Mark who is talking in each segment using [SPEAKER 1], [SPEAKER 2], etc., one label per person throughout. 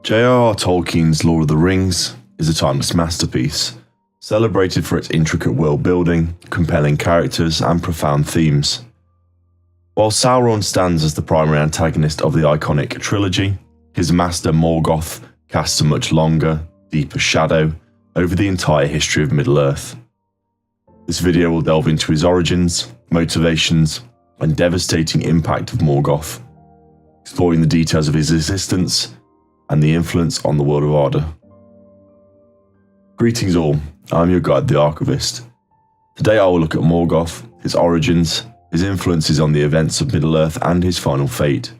[SPEAKER 1] J.R.R. Tolkien's Lord of the Rings is a timeless masterpiece, celebrated for its intricate world building, compelling characters, and profound themes. While Sauron stands as the primary antagonist of the iconic trilogy, his master Morgoth casts a much longer, deeper shadow over the entire history of Middle-earth. This video will delve into his origins, motivations, and devastating impact of Morgoth, exploring the details of his existence and the influence on the world of Arda. Greetings all, I'm your guide, the Archivist. Today I will look at Morgoth, his origins, his influences on the events of Middle-earth, and his final fate.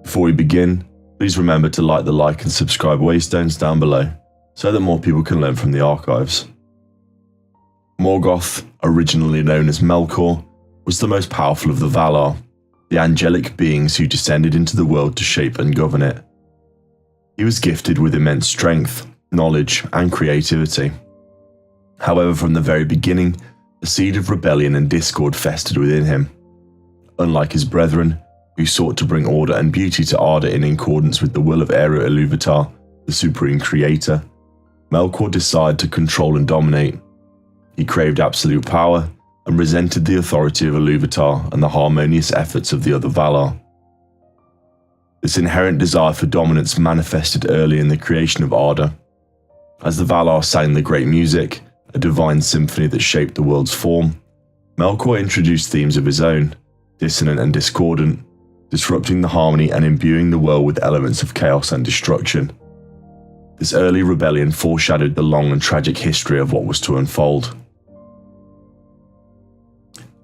[SPEAKER 1] Before we begin, please remember to like the like and subscribe waystones down below, so that more people can learn from the archives. Morgoth, originally known as Melkor, was the most powerful of the Valar, the angelic beings who descended into the world to shape and govern it. He was gifted with immense strength, knowledge, and creativity. However, from the very beginning, a seed of rebellion and discord festered within him. Unlike his brethren, who sought to bring order and beauty to Arda in accordance with the will of Eru Ilúvatar, the supreme creator, Melkor decided to control and dominate. He craved absolute power and resented the authority of Ilúvatar and the harmonious efforts of the other Valar. This inherent desire for dominance manifested early in the creation of Arda. As the Valar sang the great music, a divine symphony that shaped the world's form, Melkor introduced themes of his own, dissonant and discordant, disrupting the harmony and imbuing the world with elements of chaos and destruction. This early rebellion foreshadowed the long and tragic history of what was to unfold.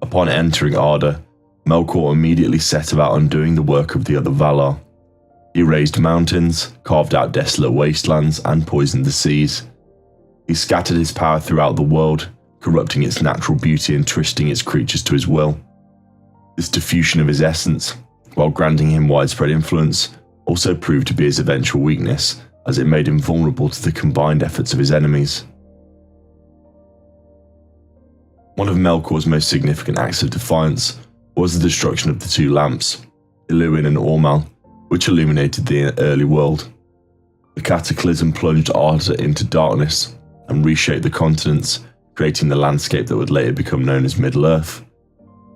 [SPEAKER 1] Upon entering Arda, Melkor immediately set about undoing the work of the other Valar. He razed mountains, carved out desolate wastelands, and poisoned the seas. He scattered his power throughout the world, corrupting its natural beauty and twisting its creatures to his will. This diffusion of his essence, while granting him widespread influence, also proved to be his eventual weakness, as it made him vulnerable to the combined efforts of his enemies. One of Melkor's most significant acts of defiance was the destruction of the two lamps, Iluin and Ormal, which illuminated the early world. The cataclysm plunged Arda into darkness and reshaped the continents, creating the landscape that would later become known as Middle-earth.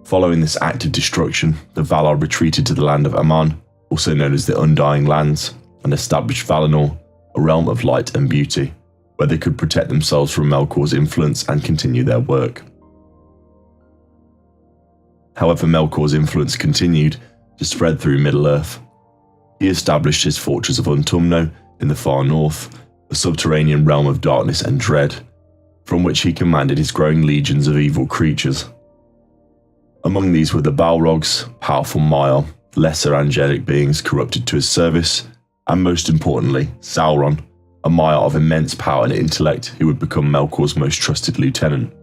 [SPEAKER 1] Following this act of destruction, the Valar retreated to the land of Aman, also known as the Undying Lands, and established Valinor, a realm of light and beauty, where they could protect themselves from Melkor's influence and continue their work. However, Melkor's influence continued to spread through Middle-earth. He established his fortress of Utumno in the far north, a subterranean realm of darkness and dread, from which he commanded his growing legions of evil creatures. Among these were the Balrogs, powerful Maiar, lesser angelic beings corrupted to his service, and most importantly, Sauron, a Maiar of immense power and intellect who would become Melkor's most trusted lieutenant.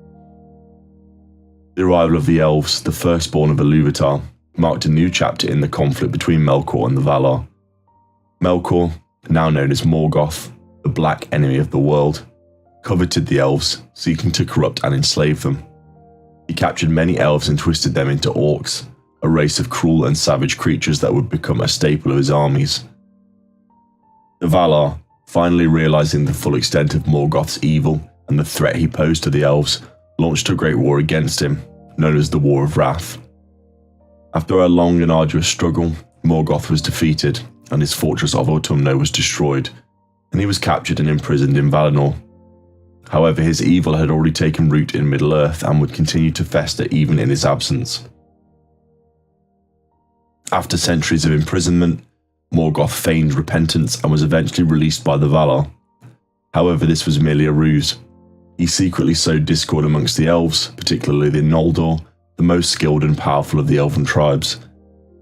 [SPEAKER 1] The arrival of the elves, the firstborn of Ilúvatar, marked a new chapter in the conflict between Melkor and the Valar. Melkor, now known as Morgoth, the black enemy of the world, coveted the elves, seeking to corrupt and enslave them. He captured many elves and twisted them into orcs, a race of cruel and savage creatures that would become a staple of his armies. The Valar, finally realizing the full extent of Morgoth's evil and the threat he posed to the elves, launched a great war against him, known as the War of Wrath. After a long and arduous struggle, Morgoth was defeated, and his fortress of Utumno was destroyed, and he was captured and imprisoned in Valinor. However, his evil had already taken root in Middle-earth and would continue to fester even in his absence. After centuries of imprisonment, Morgoth feigned repentance and was eventually released by the Valar. However, this was merely a ruse. He secretly sowed discord amongst the elves, particularly the Noldor, the most skilled and powerful of the elven tribes.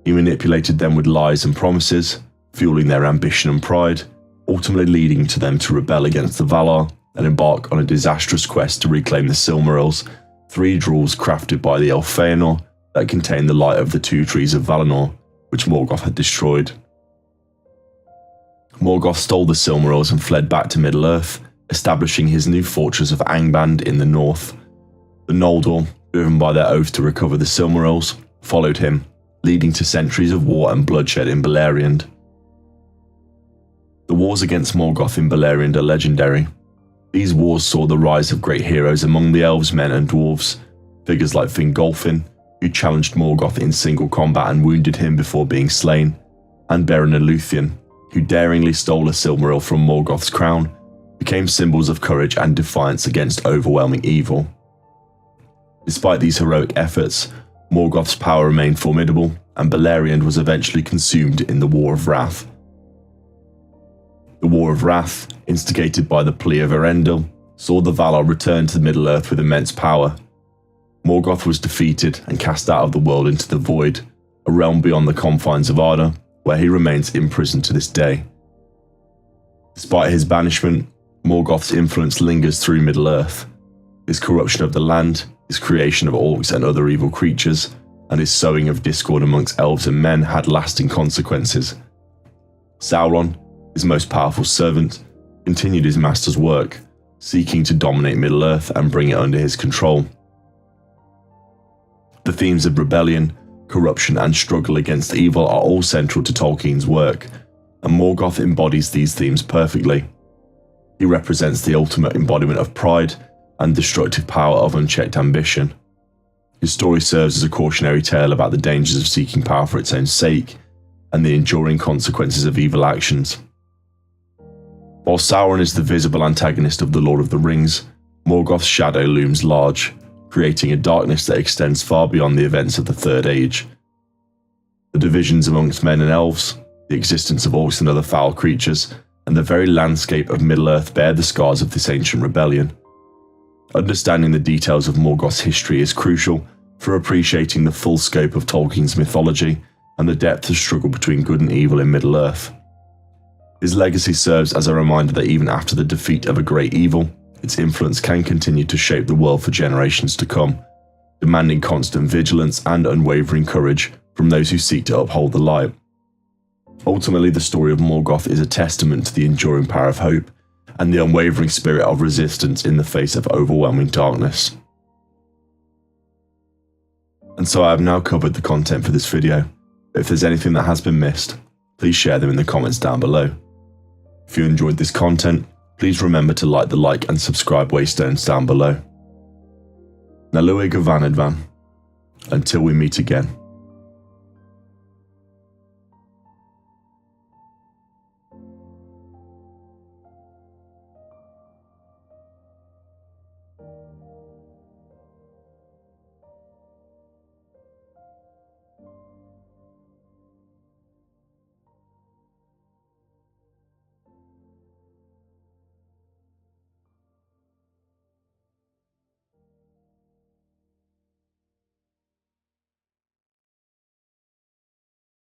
[SPEAKER 1] He manipulated them with lies and promises, fueling their ambition and pride, ultimately leading to them to rebel against the Valar and embark on a disastrous quest to reclaim the Silmarils, three jewels crafted by the elf Feanor that contained the light of the two trees of Valinor, which Morgoth had destroyed. Morgoth stole the Silmarils and fled back to Middle-earth, establishing his new fortress of Angband in the north. The Noldor, driven by their oath to recover the Silmarils, followed him, leading to centuries of war and bloodshed in Beleriand. The wars against Morgoth in Beleriand are legendary. These wars saw the rise of great heroes among the elves, men and dwarves, figures like Fingolfin, who challenged Morgoth in single combat and wounded him before being slain, and Beren and Luthien, who daringly stole a Silmaril from Morgoth's crown, became symbols of courage and defiance against overwhelming evil. Despite these heroic efforts, Morgoth's power remained formidable, and Beleriand was eventually consumed in the War of Wrath. The War of Wrath, instigated by the plea of Erendil, saw the Valar return to Middle-earth with immense power. Morgoth was defeated and cast out of the world into the Void, a realm beyond the confines of Arda, where he remains imprisoned to this day. Despite his banishment, Morgoth's influence lingers through Middle-earth. His corruption of the land, his creation of orcs and other evil creatures, and his sowing of discord amongst elves and men had lasting consequences. Sauron, his most powerful servant, continued his master's work, seeking to dominate Middle-earth and bring it under his control. The themes of rebellion, corruption and struggle against evil are all central to Tolkien's work, and Morgoth embodies these themes perfectly. He represents the ultimate embodiment of pride and destructive power of unchecked ambition. His story serves as a cautionary tale about the dangers of seeking power for its own sake and the enduring consequences of evil actions. While Sauron is the visible antagonist of The Lord of the Rings, Morgoth's shadow looms large, creating a darkness that extends far beyond the events of the Third Age. The divisions amongst men and elves, the existence of orcs and other foul creatures, and the very landscape of Middle-earth bear the scars of this ancient rebellion. Understanding the details of Morgoth's history is crucial for appreciating the full scope of Tolkien's mythology and the depth of struggle between good and evil in Middle-earth. His legacy serves as a reminder that even after the defeat of a great evil, its influence can continue to shape the world for generations to come, demanding constant vigilance and unwavering courage from those who seek to uphold the light. Ultimately, the story of Morgoth is a testament to the enduring power of hope and the unwavering spirit of resistance in the face of overwhelming darkness. And so I have now covered the content for this video, but if there's anything that has been missed, please share them in the comments down below. If you enjoyed this content, please remember to like the like and subscribe waystones down below. Naluig Vanadvan. Until we meet again.